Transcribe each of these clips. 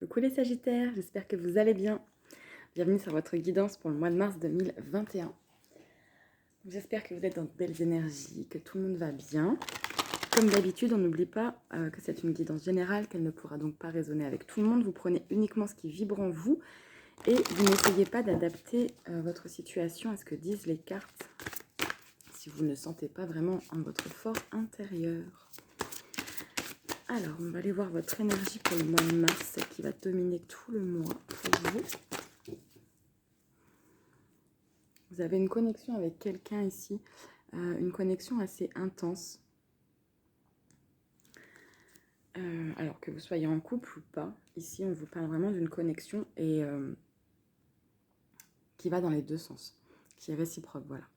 Coucou les Sagittaires, j'espère que vous allez bien. Bienvenue sur votre guidance pour le mois de mars 2021. J'espère que vous êtes dans de belles énergies, que tout le monde va bien. Comme d'habitude, on n'oublie pas que c'est une guidance générale, qu'elle ne pourra donc pas résonner avec tout le monde. Vous prenez uniquement ce qui vibre en vous et vous n'essayez pas d'adapter votre situation à ce que disent les cartes si vous ne sentez pas vraiment en votre fort intérieur. Alors, on va aller voir votre énergie pour le mois de mars qui va dominer tout le mois pour vous. Vous avez une connexion avec quelqu'un ici, une connexion assez intense. Alors que vous soyez en couple ou pas, ici on vous parle vraiment d'une connexion et qui va dans les deux sens, qui est réciproque, voilà.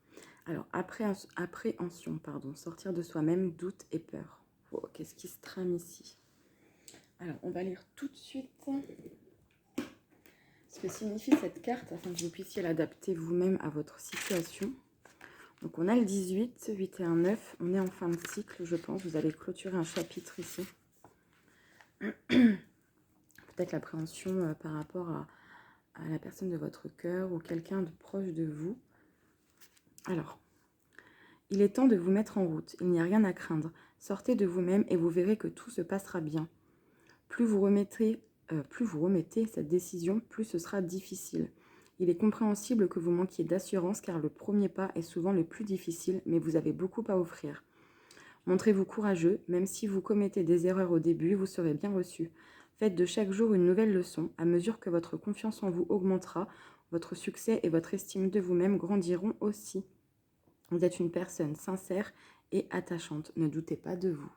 Alors, appréhension, pardon, sortir de soi-même, doute et peur. Oh, qu'est-ce qui se trame ici? Alors, on va lire tout de suite ce que signifie cette carte afin que vous puissiez l'adapter vous-même à votre situation. Donc, on a le 18, 8 et 1, 9. On est en fin de cycle, je pense. Vous allez clôturer un chapitre ici. Peut-être l'appréhension par rapport à la personne de votre cœur ou quelqu'un de proche de vous. Alors, il est temps de vous mettre en route. Il n'y a rien à craindre. Sortez de vous-même et vous verrez que tout se passera bien. Plus vous remettez cette décision, plus ce sera difficile. Il est compréhensible que vous manquiez d'assurance car le premier pas est souvent le plus difficile, mais vous avez beaucoup à offrir. Montrez-vous courageux, même si vous commettez des erreurs au début, vous serez bien reçu. Faites de chaque jour une nouvelle leçon. À mesure que votre confiance en vous augmentera, votre succès et votre estime de vous-même grandiront aussi. Vous êtes une personne sincère et attachante. Ne doutez pas de vous.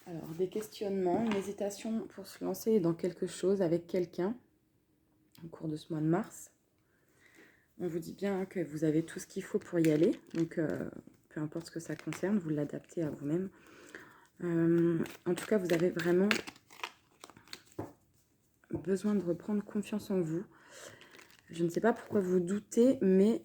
Alors, des questionnements, une hésitation pour se lancer dans quelque chose avec quelqu'un au cours de ce mois de mars. On vous dit bien que vous avez tout ce qu'il faut pour y aller. Donc, peu importe ce que ça concerne, vous l'adaptez à vous-même. En tout cas, vous avez vraiment besoin de reprendre confiance en vous. Je ne sais pas pourquoi vous doutez, mais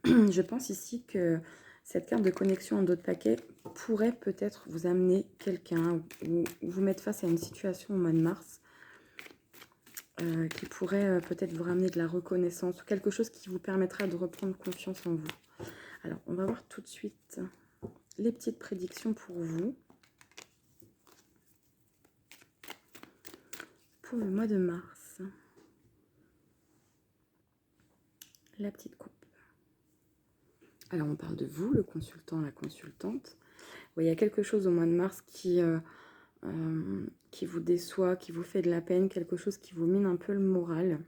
je pense ici que cette carte de connexion en dos de paquet pourrait peut-être vous amener quelqu'un ou vous mettre face à une situation au mois de mars qui pourrait peut-être vous ramener de la reconnaissance ou quelque chose qui vous permettra de reprendre confiance en vous. Alors, on va voir tout de suite les petites prédictions pour vous. Pour le mois de mars. La petite coupe. Alors, on parle de vous, le consultant, la consultante. Il y a quelque chose au mois de mars qui vous déçoit, qui vous fait de la peine, quelque chose qui vous mine un peu le moral.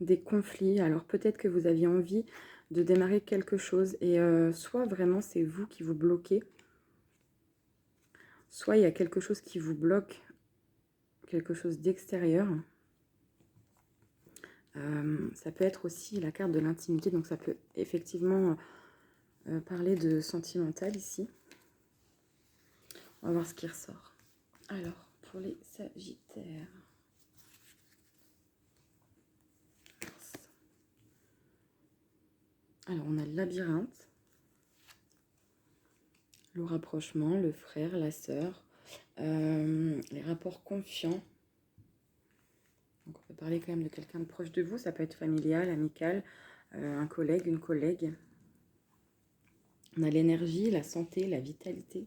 Des conflits. Alors, peut-être que vous aviez envie de démarrer quelque chose et soit vraiment c'est vous qui vous bloquez, soit il y a quelque chose qui vous bloque, quelque chose d'extérieur. Ça peut être aussi la carte de l'intimité, donc ça peut effectivement parler de sentimental ici. On va voir ce qui ressort. Alors, pour les Sagittaires. Alors, on a le labyrinthe, le rapprochement, le frère, la sœur, les rapports confiants. Donc, on peut parler quand même de quelqu'un de proche de vous. Ça peut être familial, amical, un collègue, une collègue. On a l'énergie, la santé, la vitalité,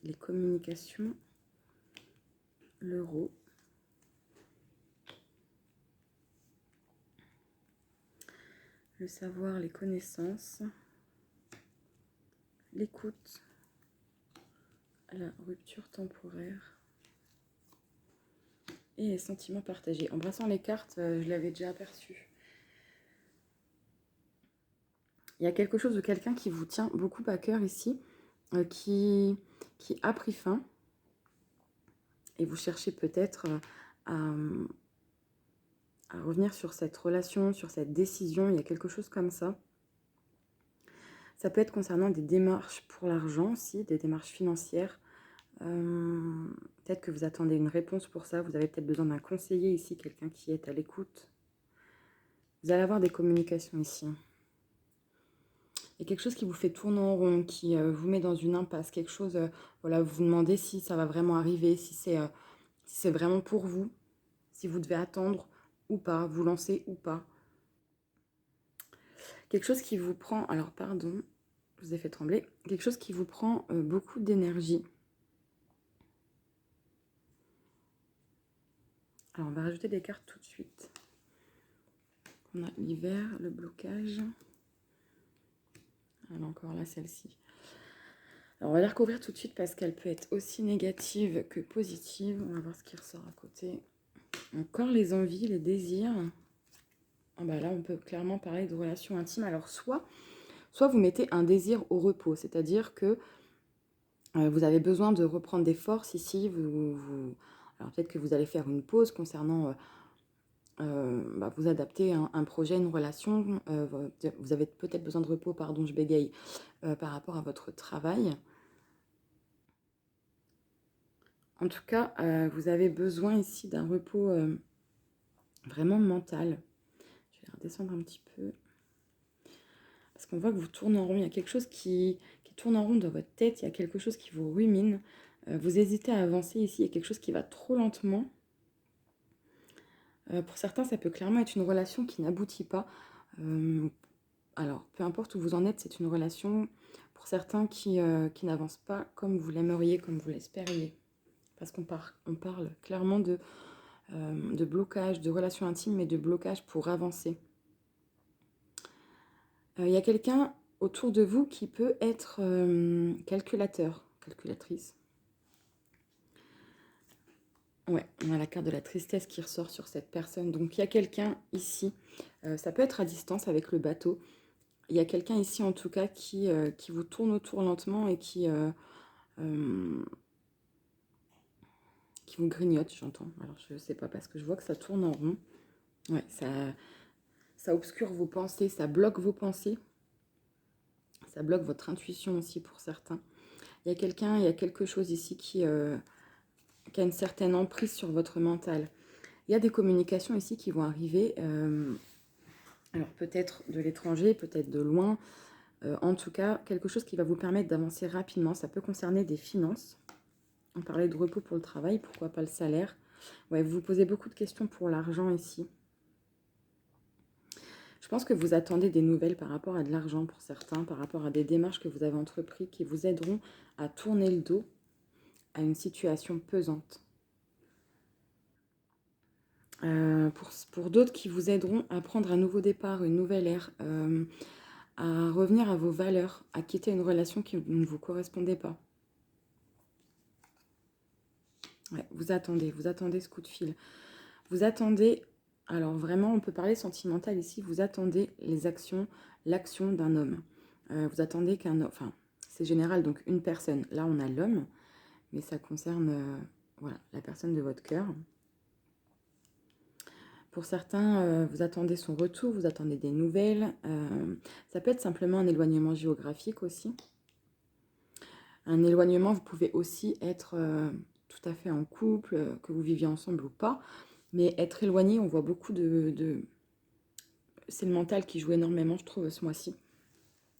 les communications, l'euro. Le savoir, les connaissances, l'écoute, la rupture temporaire et les sentiments partagés. En brassant les cartes, je l'avais déjà aperçu. Il y a quelque chose de quelqu'un qui vous tient beaucoup à cœur ici, qui a pris fin. Et vous cherchez peut-être à revenir sur cette relation, sur cette décision. Il y a quelque chose comme ça. Ça peut être concernant des démarches pour l'argent aussi, des démarches financières. Peut-être que vous attendez une réponse pour ça. Vous avez peut-être besoin d'un conseiller ici, quelqu'un qui est à l'écoute. Vous allez avoir des communications ici. Il y a quelque chose qui vous fait tourner en rond, qui vous met dans une impasse, quelque chose, voilà, vous vous demandez si ça va vraiment arriver, si c'est vraiment pour vous, si vous devez attendre ou pas, vous lancer ou pas. Quelque chose qui vous prend, alors pardon, je vous ai fait trembler, quelque chose qui vous prend beaucoup d'énergie. Alors on va rajouter des cartes tout de suite. On a l'hiver, le blocage. Alors encore là, celle-ci. Alors on va la recouvrir tout de suite parce qu'elle peut être aussi négative que positive. On va voir ce qui ressort à côté. Encore les envies, les désirs. Ah bah là, on peut clairement parler de relations intimes. Alors soit vous mettez un désir au repos, c'est-à-dire que vous avez besoin de reprendre des forces ici. Alors peut-être que vous allez faire une pause concernant vous adapter à un projet, une relation. Vous avez peut-être besoin de repos, pardon, je bégaye, par rapport à votre travail. En tout cas, vous avez besoin ici d'un repos vraiment mental. Je vais redescendre un petit peu. Parce qu'on voit que vous tournez en rond. Il y a quelque chose qui tourne en rond dans votre tête. Il y a quelque chose qui vous rumine. Vous hésitez à avancer ici. Il y a quelque chose qui va trop lentement. Pour certains, ça peut clairement être une relation qui n'aboutit pas. Alors, peu importe où vous en êtes, c'est une relation pour certains qui n'avance pas comme vous l'aimeriez, comme vous l'espériez. Parce qu'on parle clairement de blocage, de relations intimes, mais de blocage pour avancer. Il y a quelqu'un autour de vous qui peut être calculateur, calculatrice. Ouais, on a la carte de la tristesse qui ressort sur cette personne. Donc il y a quelqu'un ici, ça peut être à distance avec le bateau. Il y a quelqu'un ici en tout cas qui vous tourne autour lentement et qui vous grignote, j'entends. Alors je ne sais pas parce que je vois que ça tourne en rond. Ouais, ça obscure vos pensées, ça bloque vos pensées. Ça bloque votre intuition aussi pour certains. Il y a quelque chose ici qui a une certaine emprise sur votre mental. Il y a des communications ici qui vont arriver, alors peut-être de l'étranger, peut-être de loin, en tout cas quelque chose qui va vous permettre d'avancer rapidement. Ça peut concerner des finances. On parlait de repos pour le travail, pourquoi pas le salaire. Ouais, vous vous posez beaucoup de questions pour l'argent ici. Je pense que vous attendez des nouvelles par rapport à de l'argent pour certains, par rapport à des démarches que vous avez entreprises qui vous aideront à tourner le dos à une situation pesante. Pour d'autres qui vous aideront à prendre un nouveau départ, une nouvelle ère, à revenir à vos valeurs, à quitter une relation qui ne vous correspondait pas. Ouais, vous attendez ce coup de fil. Vous attendez, alors vraiment on peut parler sentimental ici, vous attendez les actions, l'action d'un homme. Vous attendez qu'un homme, enfin c'est général, donc une personne. Là on a l'homme, mais ça concerne voilà, la personne de votre cœur. Pour certains, vous attendez son retour, vous attendez des nouvelles. Ça peut être simplement un éloignement géographique aussi. Un éloignement, vous pouvez aussi être tout à fait en couple, que vous viviez ensemble ou pas. Mais être éloigné, on voit beaucoup de... C'est le mental qui joue énormément, je trouve, ce mois-ci.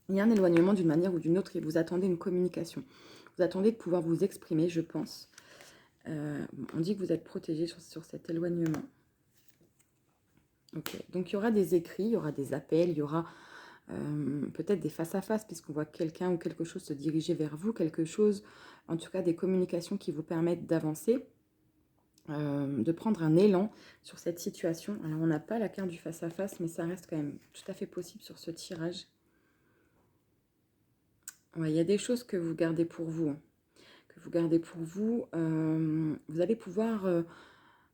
Il y a un éloignement d'une manière ou d'une autre et vous attendez une communication. Vous attendez de pouvoir vous exprimer, je pense. On dit que vous êtes protégé sur cet éloignement. Ok, donc il y aura des écrits, il y aura des appels, il y aura peut-être des face-à-face, puisqu'on voit quelqu'un ou quelque chose se diriger vers vous, quelque chose, en tout cas des communications qui vous permettent d'avancer, de prendre un élan sur cette situation. Alors on n'a pas la carte du face-à-face, mais ça reste quand même tout à fait possible sur ce tirage. Ouais, il y a des choses que vous gardez pour vous, vous allez pouvoir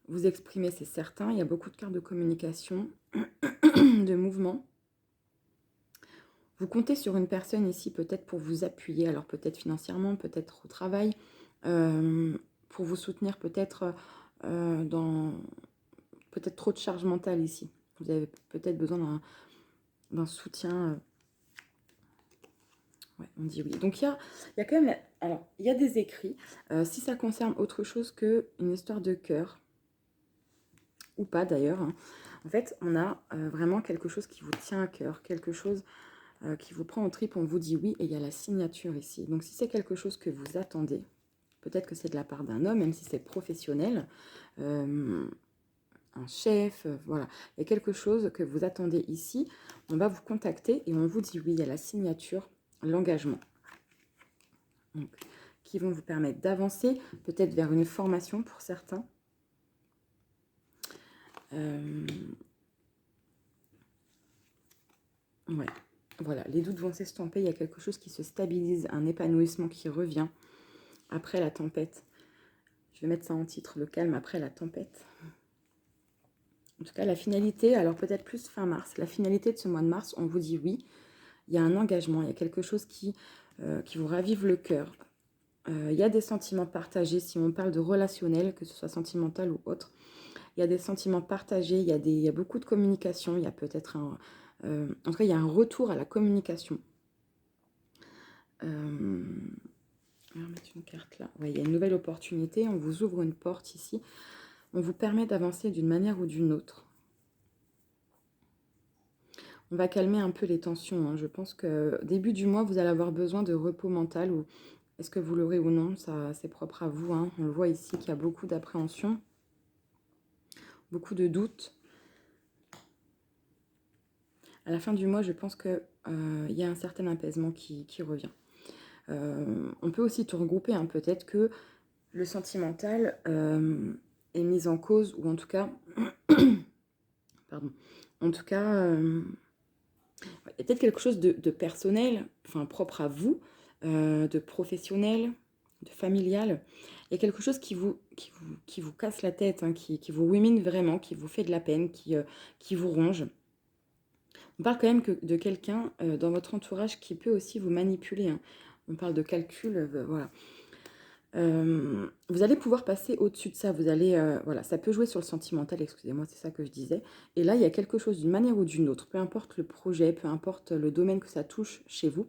vous exprimer, c'est certain. Il y a beaucoup de cartes de communication, de mouvement. Vous comptez sur une personne ici peut-être pour vous appuyer, alors peut-être financièrement, peut-être au travail, pour vous soutenir peut-être dans peut-être trop de charge mentale ici. Vous avez peut-être besoin d'un soutien. Ouais, on dit oui. Donc il y a quand même, alors il y a des écrits. Si ça concerne autre chose qu'une histoire de cœur, ou pas d'ailleurs, hein. En fait, on a vraiment quelque chose qui vous tient à cœur, quelque chose qui vous prend aux tripes, on vous dit oui, et il y a la signature ici. Donc si c'est quelque chose que vous attendez, peut-être que c'est de la part d'un homme, même si c'est professionnel, un chef, voilà. Il y a quelque chose que vous attendez ici, on va vous contacter et on vous dit oui, il y a la signature, l'engagement. Qui vont vous permettre d'avancer, peut-être vers une formation pour certains. Ouais, voilà, les doutes vont s'estomper, il y a quelque chose qui se stabilise, un épanouissement qui revient après la tempête. Je vais mettre ça en titre, le calme après la tempête. En tout cas, la finalité, alors peut-être plus fin mars, la finalité de ce mois de mars, on vous dit oui, il y a un engagement, il y a quelque chose qui vous ravive le cœur. Il y a des sentiments partagés, si on parle de relationnel, que ce soit sentimental ou autre. Il y a des sentiments partagés, il y a beaucoup de communication, il y a peut-être un... en tout cas, il y a un retour à la communication. On va mettre une carte là. Ouais, il y a une nouvelle opportunité, on vous ouvre une porte ici. On vous permet d'avancer d'une manière ou d'une autre. On va calmer un peu les tensions. Hein. Je pense que début du mois, vous allez avoir besoin de repos mental. Ou est-ce que vous l'aurez ou non? Ça, c'est propre à vous. Hein. On le voit ici qu'il y a beaucoup d'appréhension, beaucoup de doutes. À la fin du mois, je pense qu'il y a un certain apaisement qui revient. On peut aussi tout regrouper. Hein. Peut-être que le sentimental est mis en cause, ou en tout cas... pardon. En tout cas, il y a peut-être quelque chose de personnel, enfin propre à vous, de professionnel, de familial. Il y a quelque chose qui vous casse la tête, hein, qui vous rumine vraiment, qui vous fait de la peine, qui vous ronge. On parle quand même de quelqu'un dans votre entourage qui peut aussi vous manipuler. Hein. On parle de calcul, voilà. Vous allez pouvoir passer au-dessus de ça. Vous allez, voilà, ça peut jouer sur le sentimental, excusez-moi, c'est ça que je disais. Et là, il y a quelque chose d'une manière ou d'une autre, peu importe le projet, peu importe le domaine que ça touche chez vous.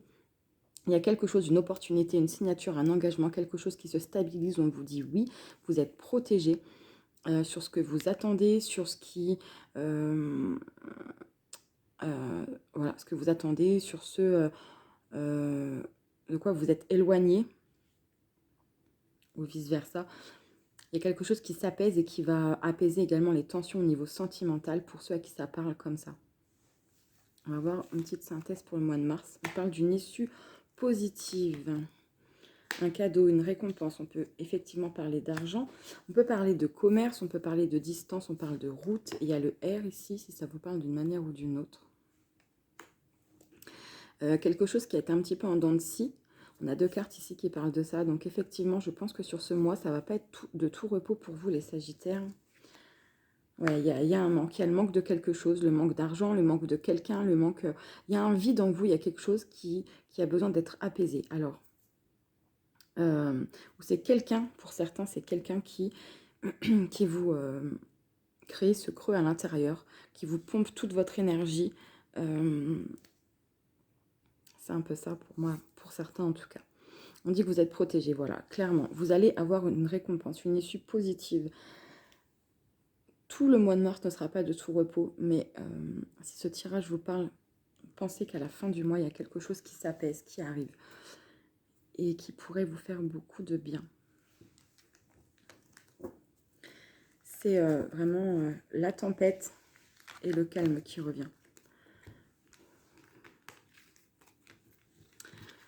Il y a quelque chose, une opportunité, une signature, un engagement, quelque chose qui se stabilise. On vous dit oui, vous êtes protégé sur ce que vous attendez, sur ce qui... voilà, ce que vous attendez, sur ce de quoi vous êtes éloigné, ou vice-versa. Il y a quelque chose qui s'apaise et qui va apaiser également les tensions au niveau sentimental pour ceux à qui ça parle comme ça. On va voir une petite synthèse pour le mois de mars. On parle d'une issue positive. Un cadeau, une récompense. On peut effectivement parler d'argent. On peut parler de commerce, on peut parler de distance, on parle de route. Il y a le R ici, si ça vous parle d'une manière ou d'une autre. Quelque chose qui est un petit peu en dents de scie. On a deux cartes ici qui parlent de ça. Donc effectivement, je pense que sur ce mois, ça ne va pas être de tout repos pour vous, les Sagittaires. Ouais, il y a un manque. Il y a le manque de quelque chose, le manque d'argent, le manque de quelqu'un, le manque... il y a un vide en vous, il y a quelque chose qui a besoin d'être apaisé. Alors, c'est quelqu'un, pour certains, c'est quelqu'un qui vous crée ce creux à l'intérieur, qui vous pompe toute votre énergie. C'est un peu ça pour moi, pour certains en tout cas. On dit que vous êtes protégé, voilà, clairement. Vous allez avoir une récompense, une issue positive. Tout le mois de mars ne sera pas de tout repos, mais si ce tirage vous parle, pensez qu'à la fin du mois, il y a quelque chose qui s'apaise, qui arrive, et qui pourrait vous faire beaucoup de bien. C'est vraiment la tempête et le calme qui revient.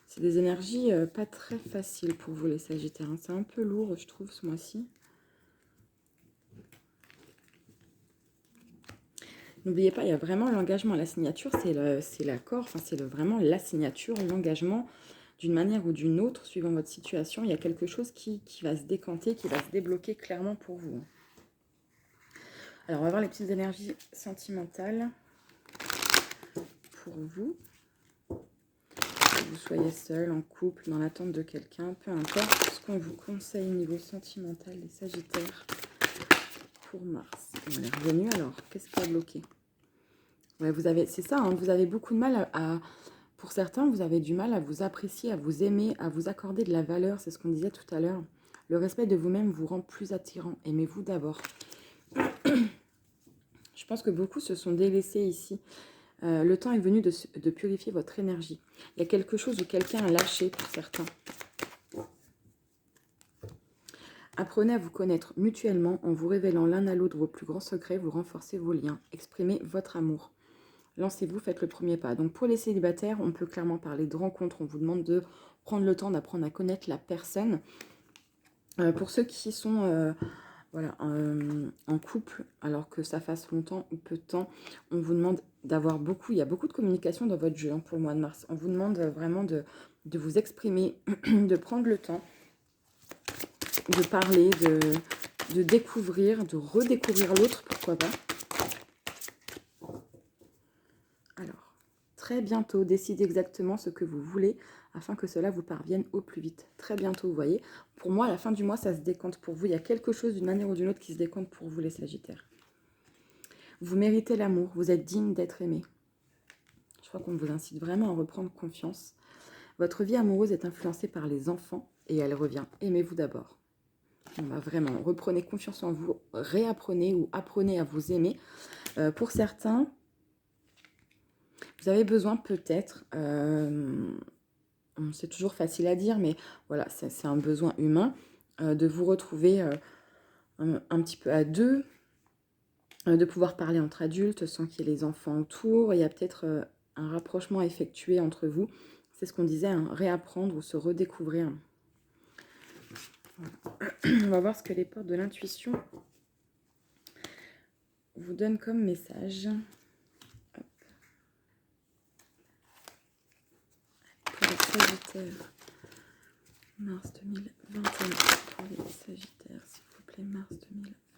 C'est des énergies pas très faciles pour vous les Sagittaires. Hein. C'est un peu lourd, je trouve, ce mois-ci. N'oubliez pas, il y a vraiment l'engagement. La signature, c'est l'accord, enfin, c'est vraiment la signature, l'engagement, d'une manière ou d'une autre, suivant votre situation. Il y a quelque chose qui va se décanter, qui va se débloquer clairement pour vous. Alors, on va voir les petites énergies sentimentales pour vous. Que vous soyez seul, en couple, dans l'attente de quelqu'un, peu importe ce qu'on vous conseille niveau sentimental, les Sagittaires, pour mars. On est revenu alors, qu'est-ce qui a bloqué? Ouais, c'est ça, hein, vous avez beaucoup de mal pour certains, vous avez du mal à vous apprécier, à vous aimer, à vous accorder de la valeur, c'est ce qu'on disait tout à l'heure. Le respect de vous-même vous rend plus attirant, aimez-vous d'abord. Je pense que beaucoup se sont délaissés ici. Le temps est venu de purifier votre énergie. Il y a quelque chose où quelqu'un a lâché pour certains. Apprenez à vous connaître mutuellement en vous révélant l'un à l'autre vos plus grands secrets, vous renforcez vos liens, exprimez votre amour. Lancez-vous, faites le premier pas. Donc pour les célibataires, on peut clairement parler de rencontres. On vous demande de prendre le temps d'apprendre à connaître la personne. Pour ceux qui sont voilà, en couple, alors que ça fasse longtemps ou peu de temps, on vous demande d'avoir beaucoup, il y a beaucoup de communication dans votre jeu pour le mois de mars. On vous demande vraiment de vous exprimer, de prendre le temps, de parler, de découvrir, de redécouvrir l'autre, pourquoi pas. Alors, très bientôt, décidez exactement ce que vous voulez afin que cela vous parvienne au plus vite. Très bientôt, vous voyez. Pour moi, à la fin du mois, ça se décompte pour vous. Il y a quelque chose d'une manière ou d'une autre qui se décompte pour vous, les Sagittaires. Vous méritez l'amour, vous êtes digne d'être aimé. Je crois qu'on vous incite vraiment à reprendre confiance. Votre vie amoureuse est influencée par les enfants et elle revient. Aimez-vous d'abord. Vraiment, reprenez confiance en vous, réapprenez ou apprenez à vous aimer. Pour certains, vous avez besoin peut-être, c'est toujours facile à dire, mais voilà, c'est un besoin humain, de vous retrouver un petit peu à deux, de pouvoir parler entre adultes sans qu'il y ait les enfants autour. Il y a peut-être un rapprochement effectué entre vous. C'est ce qu'on disait, hein, réapprendre ou se redécouvrir. On va voir ce que les portes de l'intuition vous donnent comme message. Hop. Pour les Sagittaires, mars 2021. Pour les Sagittaires, s'il vous plaît, mars 2021.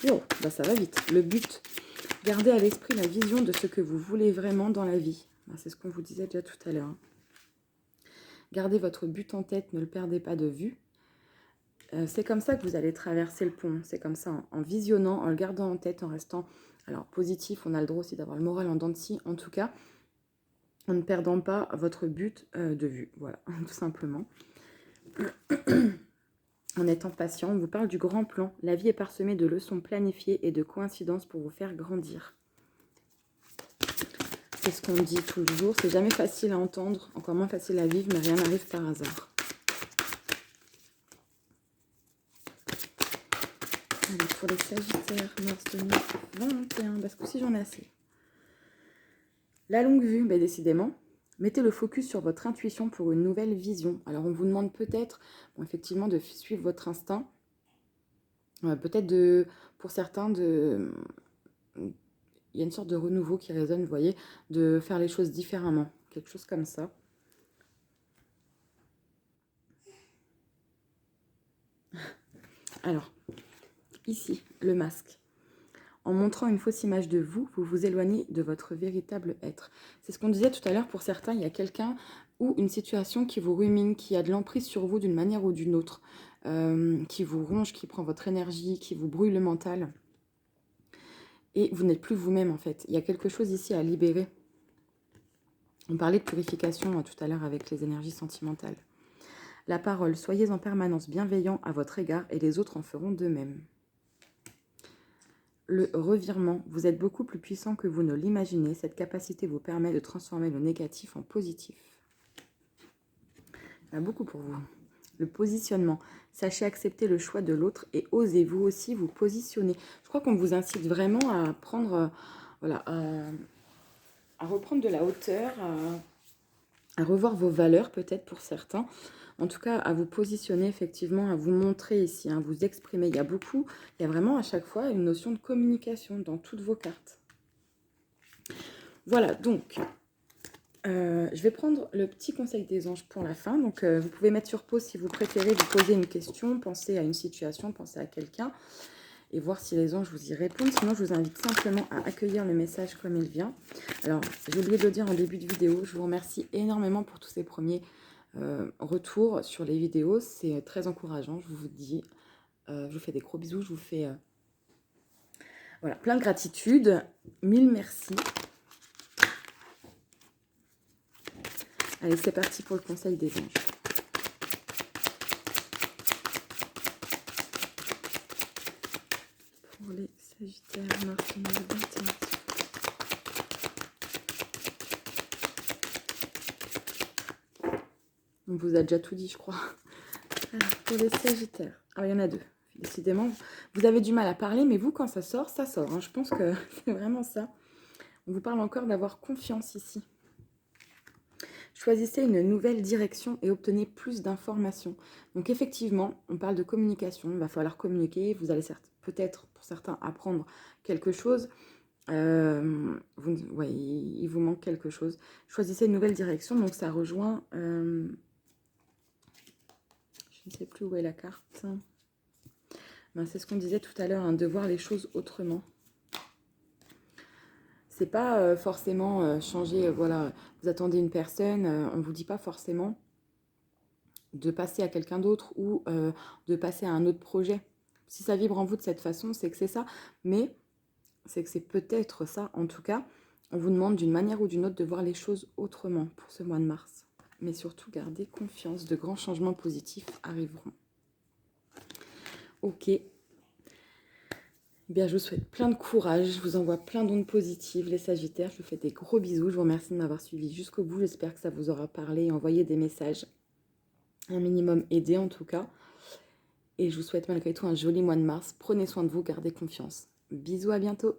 Yo, bah ça va vite. Le but, gardez à l'esprit la vision de ce que vous voulez vraiment dans la vie. C'est ce qu'on vous disait déjà tout à l'heure. Gardez votre but en tête, ne le perdez pas de vue. C'est comme ça que vous allez traverser le pont. C'est comme ça, en visionnant, en le gardant en tête, en restant positif. On a le droit aussi d'avoir le moral en dents de scie. En tout cas, en ne perdant pas votre but de vue. Voilà, tout simplement. En étant patient, on vous parle du grand plan. La vie est parsemée de leçons planifiées et de coïncidences pour vous faire grandir. C'est ce qu'on dit toujours. C'est jamais facile à entendre, encore moins facile à vivre, mais rien n'arrive par hasard. Allez, pour les Sagittaires, mars 2021, parce que si j'en ai assez. La longue vue, ben décidément. Mettez le focus sur votre intuition pour une nouvelle vision. Alors, on vous demande peut-être, effectivement, de suivre votre instinct. Peut-être, pour certains, il y a une sorte de renouveau qui résonne, vous voyez, de faire les choses différemment. Quelque chose comme ça. Alors, ici, le masque. En montrant une fausse image de vous, vous vous éloignez de votre véritable être. C'est ce qu'on disait tout à l'heure, pour certains, il y a quelqu'un ou une situation qui vous rumine, qui a de l'emprise sur vous d'une manière ou d'une autre, qui vous ronge, qui prend votre énergie, qui vous brûle le mental. Et vous n'êtes plus vous-même, en fait. Il y a quelque chose ici à libérer. On parlait de purification tout à l'heure avec les énergies sentimentales. La parole, soyez en permanence bienveillant à votre égard et les autres en feront de même. Le revirement, vous êtes beaucoup plus puissant que vous ne l'imaginez. Cette capacité vous permet de transformer le négatif en positif. Il y en a beaucoup pour vous. Le positionnement, sachez accepter le choix de l'autre et osez vous aussi vous positionner. Je crois qu'on vous incite vraiment à prendre, voilà, à reprendre de la hauteur, à revoir vos valeurs peut-être pour certains. En tout cas, à vous positionner effectivement, à vous montrer ici, à vous exprimer. Il y a vraiment à chaque fois une notion de communication dans toutes vos cartes. Voilà, donc, je vais prendre le petit conseil des anges pour la fin. Donc, vous pouvez mettre sur pause si vous préférez vous poser une question, penser à une situation, penser à quelqu'un et voir si les anges vous y répondent. Sinon, je vous invite simplement à accueillir le message comme il vient. Alors, j'ai oublié de le dire en début de vidéo, je vous remercie énormément pour tous ces premiers retours sur les vidéos. C'est très encourageant, je vous dis. Je vous fais des gros bisous, je vous fais voilà, plein de gratitude. Mille merci. Allez, c'est parti pour le conseil des anges. Pour On vous a déjà tout dit, je crois. Alors, pour les Sagittaires. Ah, il y en a deux. Décidément, vous avez du mal à parler, mais vous, quand ça sort, ça sort. Hein. Je pense que c'est vraiment ça. On vous parle encore d'avoir confiance ici. Choisissez une nouvelle direction et obtenez plus d'informations. Donc effectivement, on parle de communication. Il va falloir communiquer. Vous allez peut-être, pour certains, apprendre quelque chose. Ouais, il vous manque quelque chose. Choisissez une nouvelle direction. Donc ça rejoint... je ne sais plus où est la carte. Ben, c'est ce qu'on disait tout à l'heure, hein, de voir les choses autrement. C'est pas forcément changer, voilà, vous attendez une personne, on ne vous dit pas forcément de passer à quelqu'un d'autre ou de passer à un autre projet. Si ça vibre en vous de cette façon, c'est que c'est ça, mais c'est que c'est peut-être ça, en tout cas, on vous demande d'une manière ou d'une autre de voir les choses autrement pour ce mois de mars. Mais surtout, gardez confiance, de grands changements positifs arriveront. Ok. Bien, je vous souhaite plein de courage, je vous envoie plein d'ondes positives, les Sagittaires. Je vous fais des gros bisous, je vous remercie de m'avoir suivi jusqu'au bout. J'espère que ça vous aura parlé et envoyé des messages, un minimum aidé en tout cas. Et je vous souhaite malgré tout un joli mois de mars. Prenez soin de vous, gardez confiance. Bisous, à bientôt.